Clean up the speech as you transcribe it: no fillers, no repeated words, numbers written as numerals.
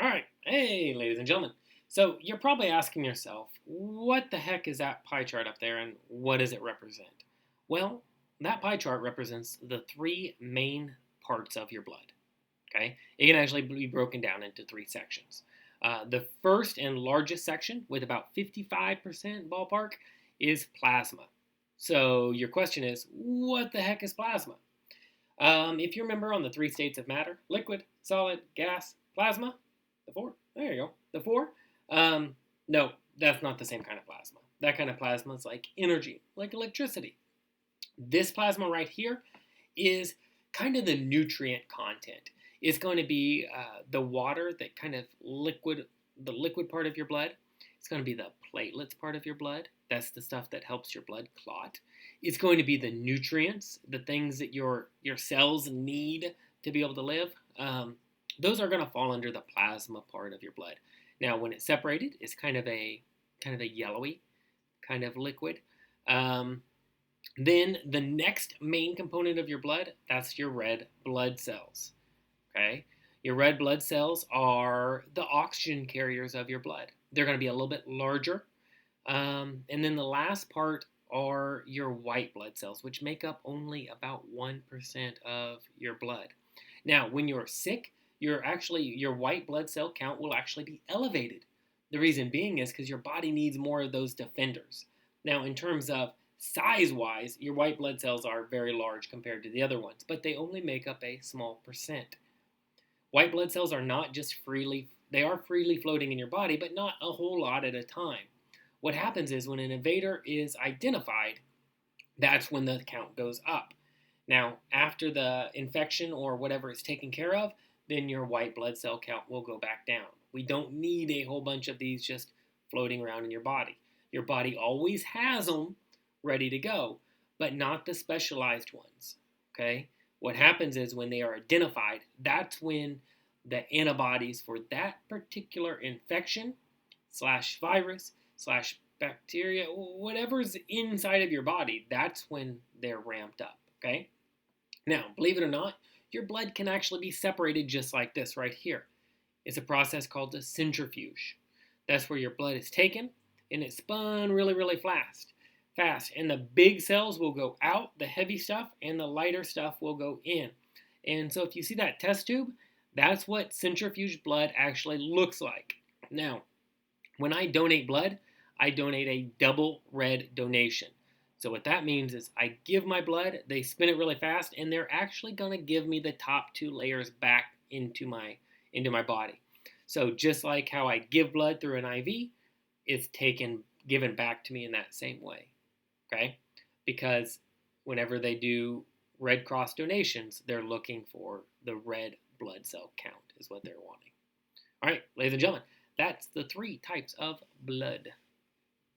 All right. Hey, ladies and gentlemen. So you're probably asking yourself, what the heck is that pie chart up there and what does it represent? Well, that pie chart represents the three main parts of your blood. Okay? It can actually be broken down into three sections. The first and largest section, with about 55% ballpark, is plasma. So your question is, what the heck is plasma? If you remember on the three states of matter, liquid, solid, gas, plasma, the four, there you go, the four. No, that's not the same kind of plasma. That kind of plasma is like energy, like electricity. This plasma right here is kind of the nutrient content. It's going to be the water that kind of the liquid part of your blood. It's going to be the platelets part of your blood. That's the stuff that helps your blood clot. It's going to be the nutrients, the things that your cells need to be able to live. Those are going to fall under the plasma part of your blood. Now, when it's separated, it's kind of a yellowy kind of liquid. Um, then the next main component of your blood, that's your red blood cells. Okay? Your red blood cells are the oxygen carriers of your blood. They're going to be a little bit larger. And then the last part are your white blood cells, which make up only about 1% of your blood. Now, when you're sick, your white blood cell count will actually be elevated. The reason being is because your body needs more of those defenders. Now, in terms of size wise, your white blood cells are very large compared to the other ones, but they only make up a small percent. White blood cells are not just they are freely floating in your body, but not a whole lot at a time. What happens is when an invader is identified, that's when the count goes up. Now, after the infection or whatever is taken care of, then your white blood cell count will go back down. We don't need a whole bunch of these just floating around in your body. Your body always has them ready to go, but not the specialized ones. Okay? What happens is when they are identified, that's when the antibodies for that particular infection slash virus slash bacteria, whatever's inside of your body, that's when they're ramped up. Okay? Now, believe it or not, your blood can actually be separated just like this right here. It's a process called a centrifuge. That's where your blood is taken and it's spun really, really fast. And the big cells will go out, the heavy stuff, and the lighter stuff will go in. And so if you see that test tube, that's what centrifuge blood actually looks like. Now, when I donate blood, I donate a double red donation. So what that means is I give my blood, they spin it really fast, and they're actually going to give me the top two layers back into my body. So just like how I give blood through an IV, it's given back to me in that same way. Okay? Because whenever they do Red Cross donations, they're looking for the red blood cell count is what they're wanting. All right, ladies and gentlemen, that's the three types of blood.